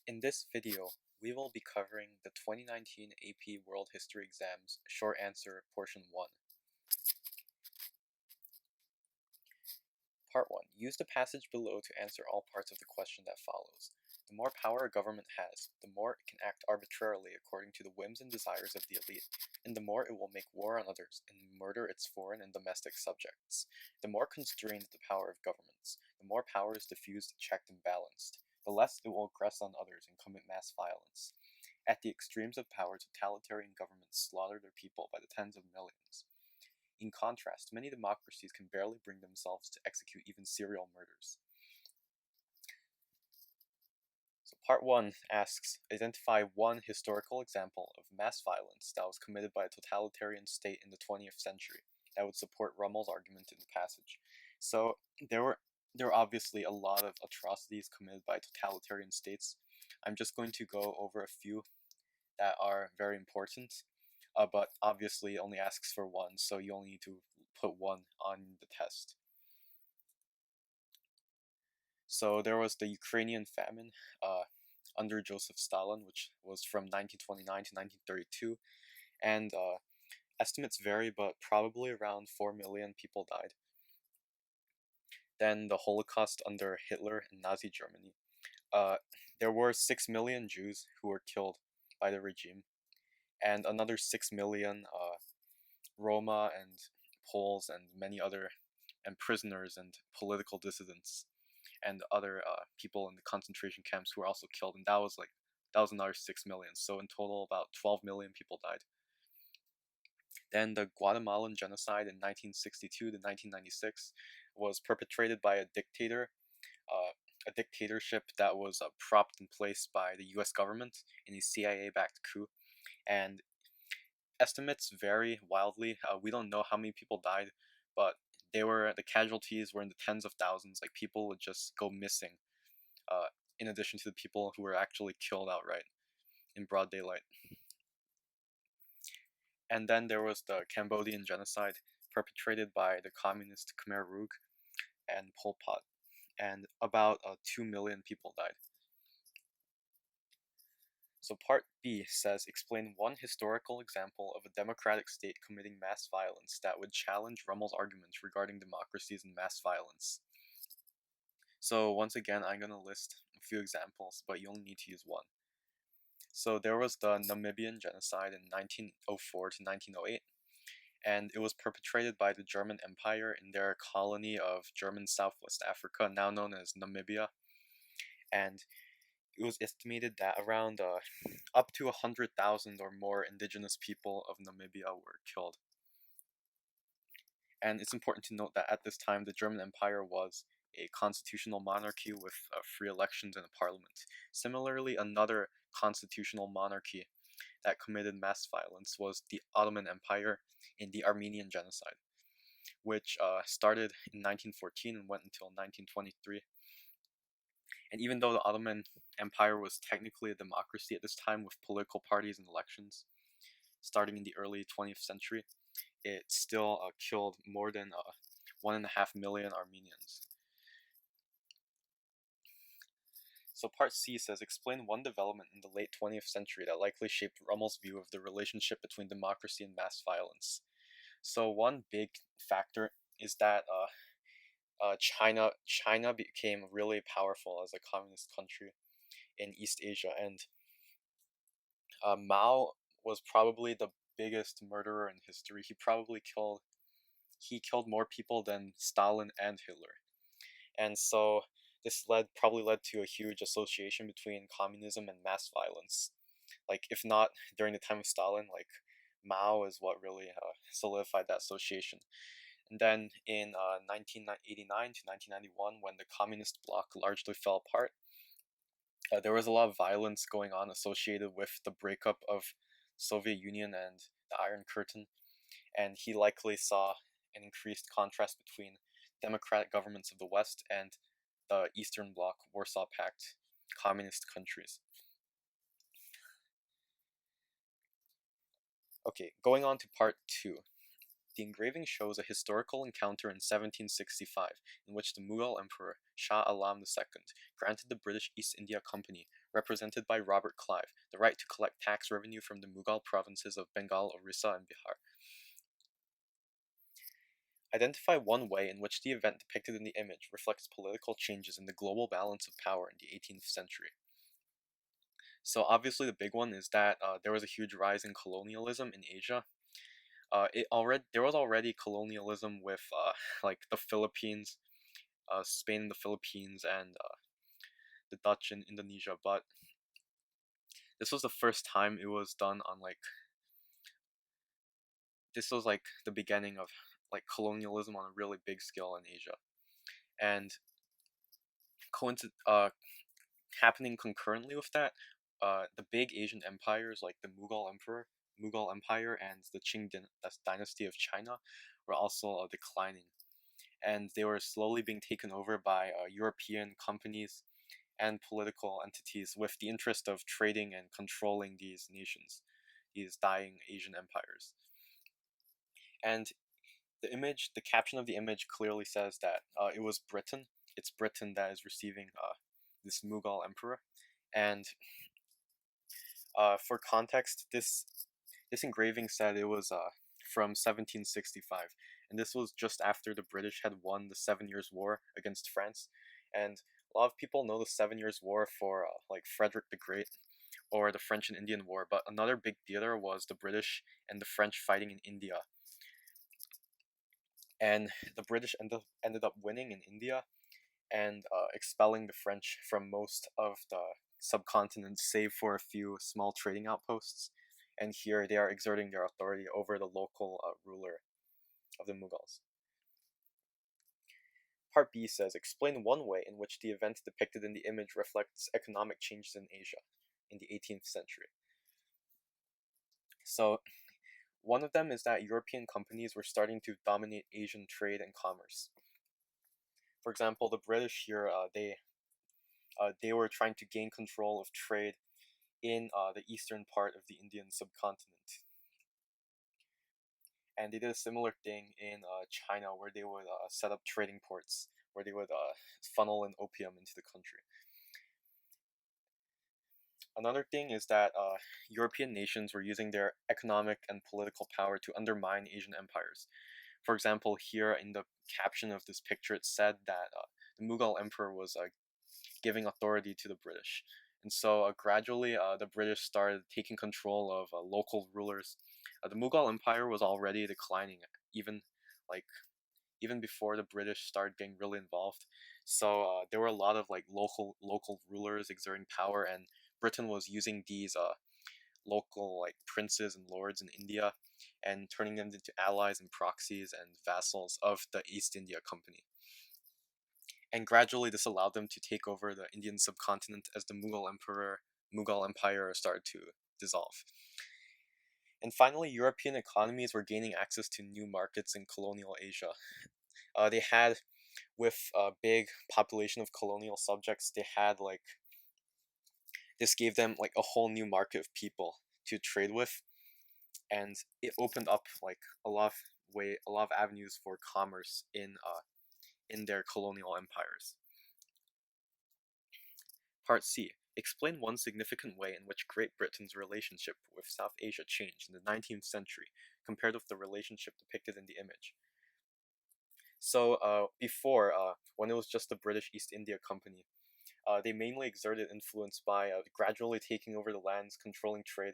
In this video, we will be covering the 2019 AP World History Exams Short Answer Portion 1. Part 1. Use the passage below to answer all parts of the question that follows. The more power a government has, the more it can act arbitrarily according to the whims and desires of the elite, and the more it will make war on others and murder its foreign and domestic subjects. The more constrained the power of governments, the more power is diffused, checked, and balanced, the less it will aggress on others and commit mass violence. At the extremes of power, totalitarian governments slaughter their people by the tens of millions. In contrast, many democracies can barely bring themselves to execute even serial murders. So part 1 asks, identify one historical example of mass violence that was committed by a totalitarian state in the 20th century that would support Rummel's argument in the passage. So there were obviously a lot of atrocities committed by totalitarian states. I'm just going to go over a few that are very important, but obviously only asks for one, so you only need to put one on the test. So there was the Ukrainian famine under Joseph Stalin, which was from 1929 to 1932, and estimates vary, but probably around 4 million people died. Then the Holocaust under Hitler and Nazi Germany. There were 6 million Jews who were killed by the regime, and another 6 million Roma and Poles and many other prisoners and political dissidents and other people in the concentration camps who were also killed, and that was another 6 million. So in total, about 12 million people died. Then the Guatemalan genocide in 1962 to 1996 was perpetrated by a dictator, a dictatorship that was propped in place by the U.S. government in a CIA-backed coup, and estimates vary wildly. We don't know how many people died, but the casualties were in the tens of thousands. Like, people would just go missing, in addition to the people who were actually killed outright in broad daylight. And then there was the Cambodian genocide perpetrated by the communist Khmer Rouge and Pol Pot, and about 2 million people died. So part B says, explain one historical example of a democratic state committing mass violence that would challenge Rummel's arguments regarding democracies and mass violence. So once again, I'm going to list a few examples, but you only need to use one. So there was the Namibian genocide in 1904 to 1908, and it was perpetrated by the German Empire in their colony of German Southwest Africa, now known as Namibia, and it was estimated that around up to 100,000 or more indigenous people of Namibia were killed. And it's important to note that at this time, the German Empire was a constitutional monarchy with free elections and a parliament. Similarly, another constitutional monarchy that committed mass violence was the Ottoman Empire in the Armenian genocide, which started in 1914 and went until 1923. And even though the Ottoman Empire was technically a democracy at this time with political parties and elections, starting in the early 20th century, it still killed more than 1.5 million Armenians. So part C says, explain one development in the late 20th century that likely shaped Rummel's view of the relationship between democracy and mass violence. So one big factor is that China became really powerful as a communist country in East Asia, and Mao was probably the biggest murderer in history. He killed more people than Stalin and Hitler, and so this probably led to a huge association between communism and mass violence. Like, if not during the time of Stalin, like, Mao is what really solidified that association. And then in 1989 to 1991, when the communist bloc largely fell apart, there was a lot of violence going on associated with the breakup of Soviet Union and the Iron Curtain, and he likely saw an increased contrast between democratic governments of the West and the Eastern Bloc, Warsaw Pact communist countries. Okay, going on to part 2. The engraving shows a historical encounter in 1765 in which the Mughal Emperor Shah Alam II granted the British East India Company represented by Robert Clive, the right to collect tax revenue from the Mughal provinces of Bengal, Orissa, and Bihar. Identify one way in which the event depicted in the image reflects political changes in the global balance of power in the 18th century. So obviously the big one is that there was a huge rise in colonialism in Asia. There was already colonialism with like the Philippines, Spain and the Philippines, and the Dutch in Indonesia, but this was the first time it was done on like this was like the beginning of like colonialism on a really big scale in Asia. And happening concurrently with that, the big Asian empires like the Mughal Empire, and the dynasty of China were also declining, and they were slowly being taken over by European companies and political entities with the interest of trading and controlling these nations, these dying Asian empires. And the caption of the image clearly says that it was Britain. It's Britain that is receiving this Mughal emperor. And for context, this engraving said it was from 1765, and this was just after the British had won the 7 Years' War against France. And a lot of people know the 7 Years' War for like Frederick the Great or the French and Indian War, but another big theater was the British and the French fighting in India. And the British ended up winning in India and expelling the French from most of the subcontinent, save for a few small trading outposts. And here they are exerting their authority over the local ruler of the Mughals. Part B says, explain one way in which the event depicted in the image reflects economic changes in Asia in the 18th century. So, one of them is that European companies were starting to dominate Asian trade and commerce. For example, the British here, they were trying to gain control of trade in the eastern part of the Indian subcontinent. And they did a similar thing in China, where they would set up trading ports, where they would funnel in opium into the country. Another thing is that European nations were using their economic and political power to undermine Asian empires. For example, here in the caption of this picture, it said that the Mughal emperor was giving authority to the British. And so gradually the British started taking control of local rulers. The Mughal Empire was already declining, even like even before the British started getting really involved. So there were a lot of like local rulers exerting power, and Britain was using these local like princes and lords in India and turning them into allies and proxies and vassals of the East India Company. And gradually this allowed them to take over the Indian subcontinent as the Mughal Empire started to dissolve. And finally, European economies were gaining access to new markets in colonial Asia. They had, with a big population of colonial subjects, this gave them like a whole new market of people to trade with, and it opened up like a lot of avenues for commerce in their colonial empires. Part C. Explain one significant way in which Great Britain's relationship with South Asia changed in the 19th century compared with the relationship depicted in the image. So before, when it was just the British East India Company, they mainly exerted influence by gradually taking over the lands, controlling trade,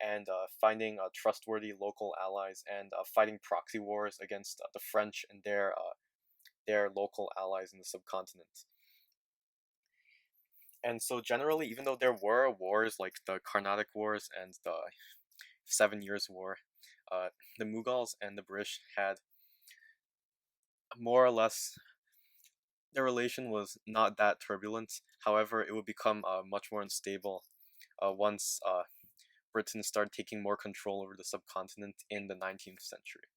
and finding trustworthy local allies, and fighting proxy wars against the French and their local allies in the subcontinent. And so generally, even though there were wars like the Carnatic Wars and the 7 Years' War, the Mughals and the British had more or less, their relation was not that turbulent. However, it would become much more unstable once Britain started taking more control over the subcontinent in the 19th century.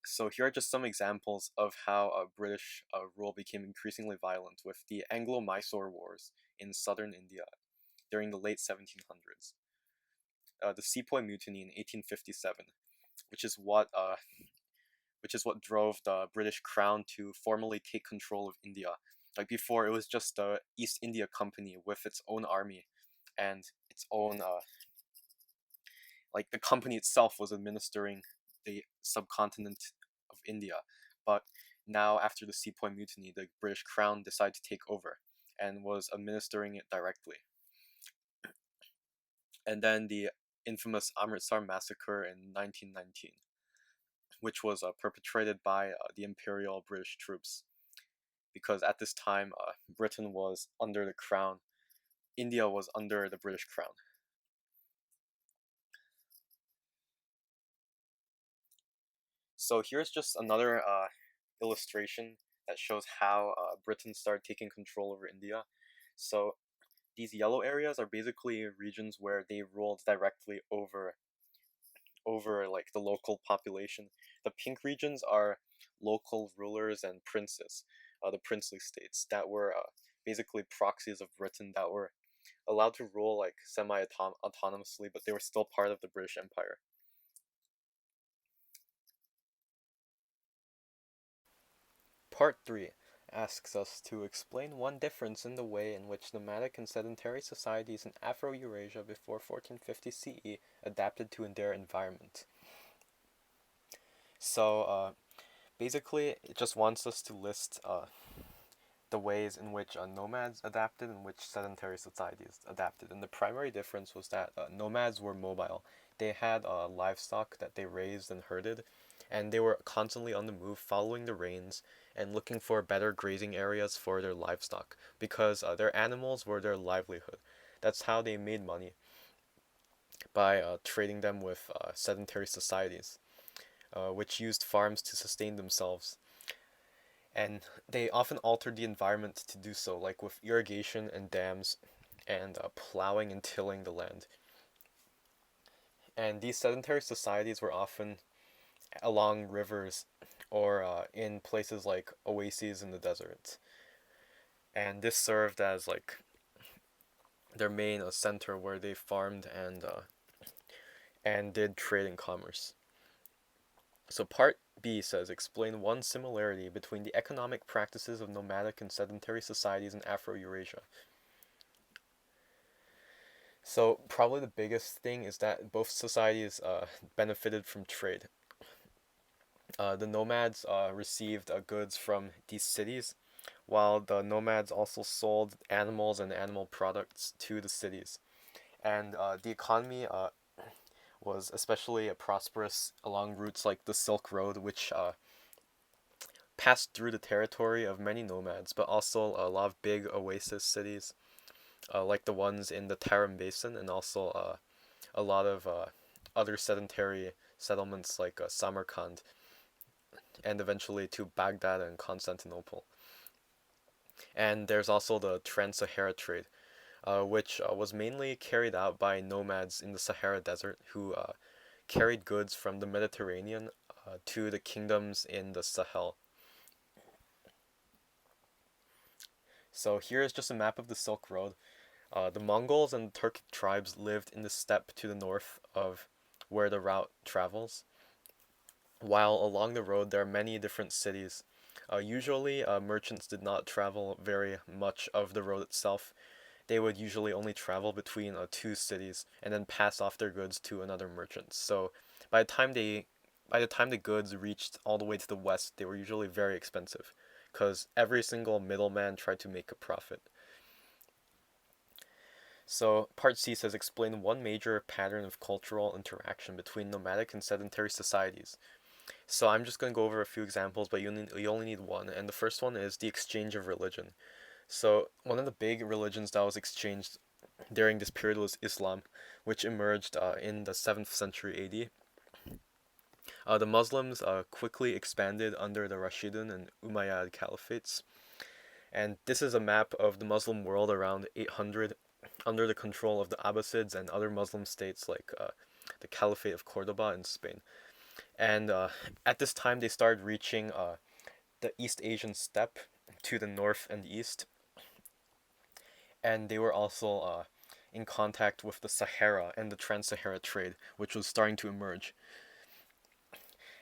So here are just some examples of how British rule became increasingly violent with the Anglo-Mysore Wars in southern India during the late 1700s. The Sepoy Mutiny in 1857, which is what drove the British Crown to formally take control of India Like before, it was just the East India Company with its own army and its own like the company itself was administering the subcontinent of India. But now, after the Sepoy Mutiny, the British Crown decided to take over and was administering it directly. And then the infamous Amritsar massacre in 1919, which was perpetrated by the Imperial British troops. Because at this time, Britain was under the Crown, India was under the British Crown. So here's just another illustration that shows how Britain started taking control over India. So these yellow areas are basically regions where they ruled directly over like the local population. The pink regions are local rulers and princes, the princely states that were basically proxies of Britain that were allowed to rule like semi-autonomously, but they were still part of the British Empire. Part 3 asks us to explain one difference in the way in which nomadic and sedentary societies in Afro-Eurasia before 1450 CE adapted to their environment. So, basically, it just wants us to list the ways in which nomads adapted and which sedentary societies adapted. And the primary difference was that nomads were mobile. They had livestock that they raised and herded, and they were constantly on the move, following the rains and looking for better grazing areas for their livestock because their animals were their livelihood. That's how they made money, by trading them with sedentary societies, which used farms to sustain themselves. And they often altered the environment to do so, like with irrigation and dams and plowing and tilling the land. And these sedentary societies were often along rivers or in places like oases in the desert. And this served as like their main center where they farmed and did trade and commerce. So part B says explain one similarity between the economic practices of nomadic and sedentary societies in Afro-Eurasia. So probably the biggest thing is that both societies benefited from trade. The nomads received goods from these cities, while the nomads also sold animals and animal products to the cities. And the economy was especially prosperous along routes like the Silk Road, which passed through the territory of many nomads, but also a lot of big oasis cities, like the ones in the Tarim Basin, and also a lot of other sedentary settlements like Samarkand, and eventually to Baghdad and Constantinople. And there's also the Trans-Sahara trade, which was mainly carried out by nomads in the Sahara Desert who carried goods from the Mediterranean to the kingdoms in the Sahel. So here is just a map of the Silk Road. The Mongols and Turkic tribes lived in the steppe to the north of where the route travels, while along the road there are many different cities. Usually, merchants did not travel very much of the road itself. They would usually only travel between two cities and then pass off their goods to another merchant. So by the time they by the time the goods reached all the way to the west, they were usually very expensive because every single middleman tried to make a profit. So part C says explain one major pattern of cultural interaction between nomadic and sedentary societies. So I'm just going to go over a few examples, but you only need one. And the first one is the exchange of religion. So one of the big religions that was exchanged during this period was Islam, which emerged in the 7th century AD. The Muslims quickly expanded under the Rashidun and Umayyad caliphates. And this is a map of the Muslim world around 800 under the control of the Abbasids and other Muslim states like the Caliphate of Cordoba in Spain. And at this time, they started reaching the East Asian steppe to the north and east. And they were also in contact with the Sahara and the Trans-Sahara trade, which was starting to emerge.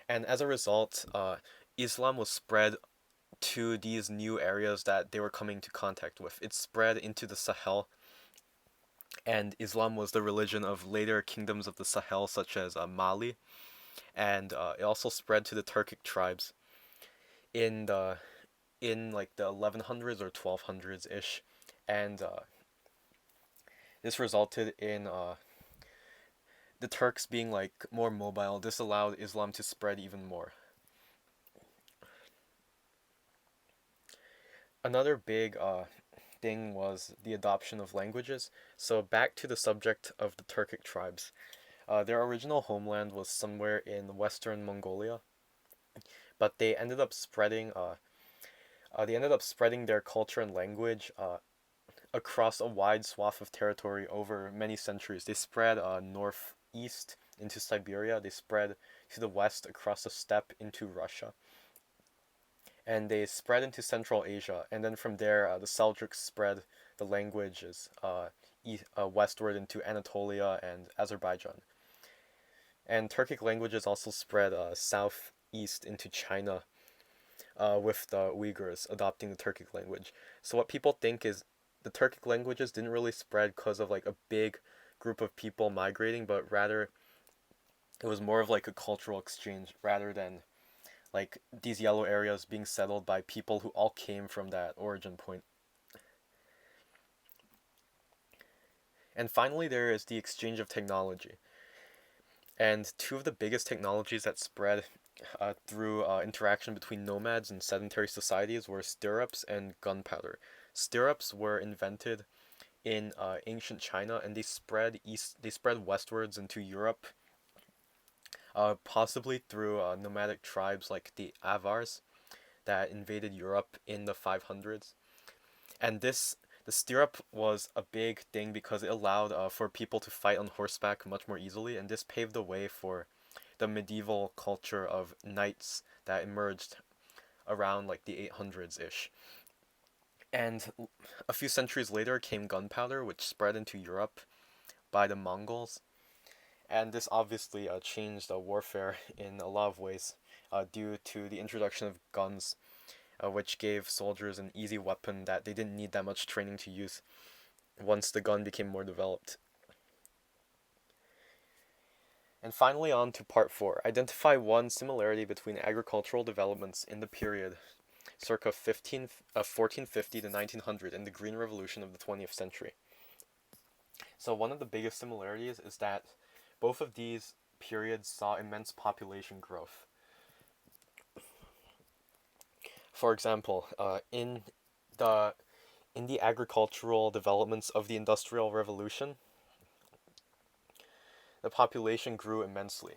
And as a result, Islam was spread to these new areas that they were coming to contact with. It spread into the Sahel, and Islam was the religion of later kingdoms of the Sahel, such as Mali, and it also spread to the Turkic tribes in the 1100s or 1200s ish, and this resulted in the Turks being like more mobile. This allowed Islam to spread even more. Another big thing was the adoption of languages. So back to the subject of the Turkic tribes. Their original homeland was somewhere in western Mongolia, but they ended up spreading their culture and language across a wide swath of territory over many centuries. They spread northeast into Siberia. They spread to the west across the steppe into Russia, and they spread into Central Asia. And then from there, the Seljuks spread the languages westward into Anatolia and Azerbaijan. And Turkic languages also spread southeast into China, with the Uyghurs adopting the Turkic language. So what people think is the Turkic languages didn't really spread because of like a big group of people migrating, but rather it was more of like a cultural exchange rather than like these yellow areas being settled by people who all came from that origin point. And finally, there is the exchange of technology. And two of the biggest technologies that spread through interaction between nomads and sedentary societies were stirrups and gunpowder. Stirrups were invented in ancient China, and they spread east. They spread westwards into Europe, possibly through nomadic tribes like the Avars that invaded Europe in the 500s. And the stirrup was a big thing because it allowed for people to fight on horseback much more easily, and this paved the way for the medieval culture of knights that emerged around like the 800s ish. And a few centuries later came gunpowder, which spread into Europe by the Mongols. And this obviously changed warfare in a lot of ways due to the introduction of guns, which gave soldiers an easy weapon that they didn't need that much training to use once the gun became more developed. And finally, on to part 4. Identify one similarity between agricultural developments in the period circa 1450 to 1900 and the Green Revolution of the 20th century. So one of the biggest similarities is that both of these periods saw immense population growth. For example, the in the agricultural developments of the Industrial Revolution, the population grew immensely.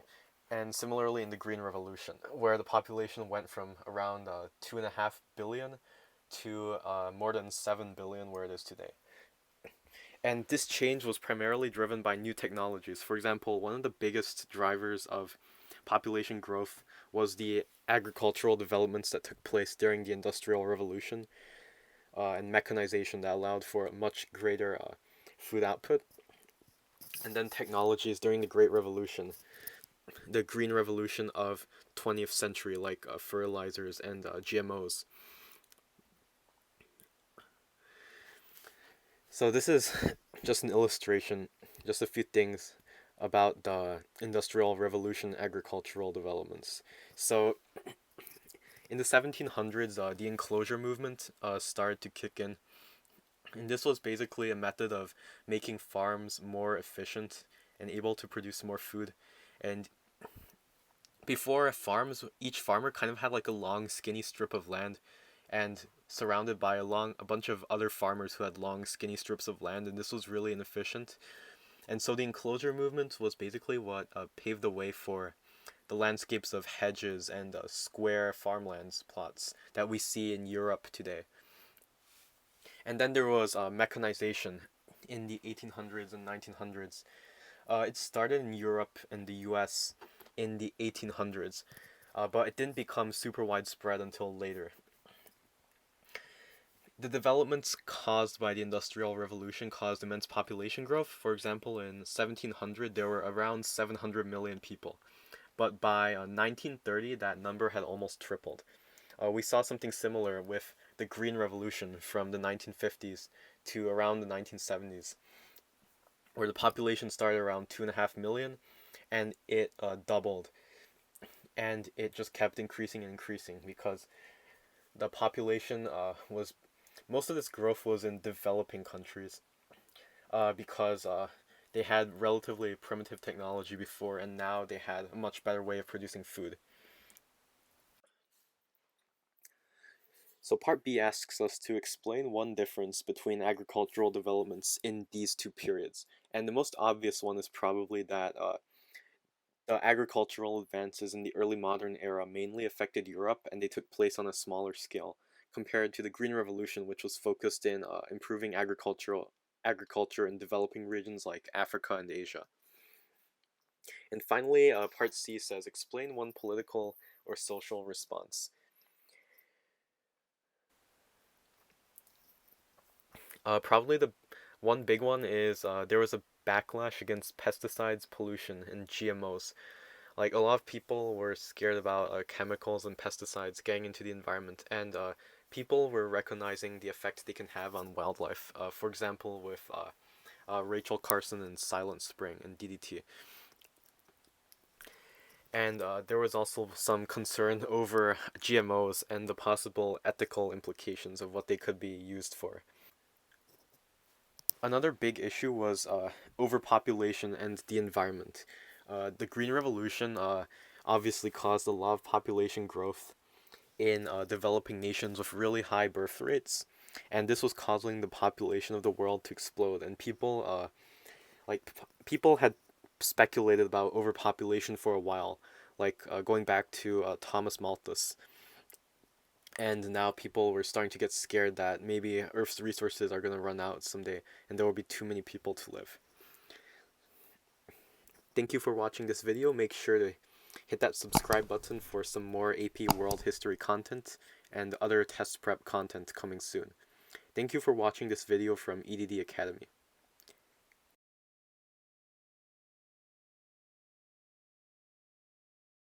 And similarly in the Green Revolution, where the population went from around 2.5 billion to more than 7 billion where it is today. And this change was primarily driven by new technologies. For example, one of the biggest drivers of population growth was the agricultural developments that took place during the Industrial Revolution and mechanization that allowed for a much greater food output. And then technologies during the Great Revolution, the Green Revolution of 20th century, like fertilizers and GMOs. So this is just an illustration, just a few things about the Industrial Revolution agricultural developments. So in the 1700s, the enclosure movement started to kick in. And this was basically a method of making farms more efficient and able to produce more food. And before farms, each farmer kind of had like a long, skinny strip of land, and surrounded by a bunch of other farmers who had long, skinny strips of land, and this was really inefficient. And so the enclosure movement was basically what paved the way for the landscapes of hedges and square farmlands plots that we see in Europe today. And then there was mechanization in the 1800s and 1900s. It started in Europe and the US in the 1800s, but it didn't become super widespread until later. The developments caused by the Industrial Revolution caused immense population growth. For example, in 1700 there were around 700 million people, but by 1930 that number had almost tripled. We saw something similar with the Green Revolution from the 1950s to around the 1970s, where the population started around 2.5 million and it doubled, and it just kept increasing and increasing because the population was most of this growth was in developing countries because they had relatively primitive technology before, and now they had a much better way of producing food. So part B asks us to explain one difference between agricultural developments in these two periods. And the most obvious one is probably that the agricultural advances in the early modern era mainly affected Europe, and they took place on a smaller scale, compared to the Green Revolution, which was focused in improving agriculture in developing regions like Africa and Asia. And finally, part C says, explain one political or social response. Probably the one big one is there was a backlash against pesticides, pollution, and GMOs. Like a lot of people were scared about chemicals and pesticides getting into the environment, and people were recognizing the effect they can have on wildlife. For example, with Rachel Carson and Silent Spring and DDT. And there was also some concern over GMOs and the possible ethical implications of what they could be used for. Another big issue was overpopulation and the environment. The Green Revolution obviously caused a lot of population growth in developing nations with really high birth rates, and this was causing the population of the world to explode. And people had speculated about overpopulation for a while, like going back to Thomas Malthus. And now people were starting to get scared that maybe Earth's resources are going to run out someday and there will be too many people to live. Thank you for watching this video. Make sure to hit that subscribe button for some more AP World History content and other test prep content coming soon. Thank you for watching this video from EDD Academy.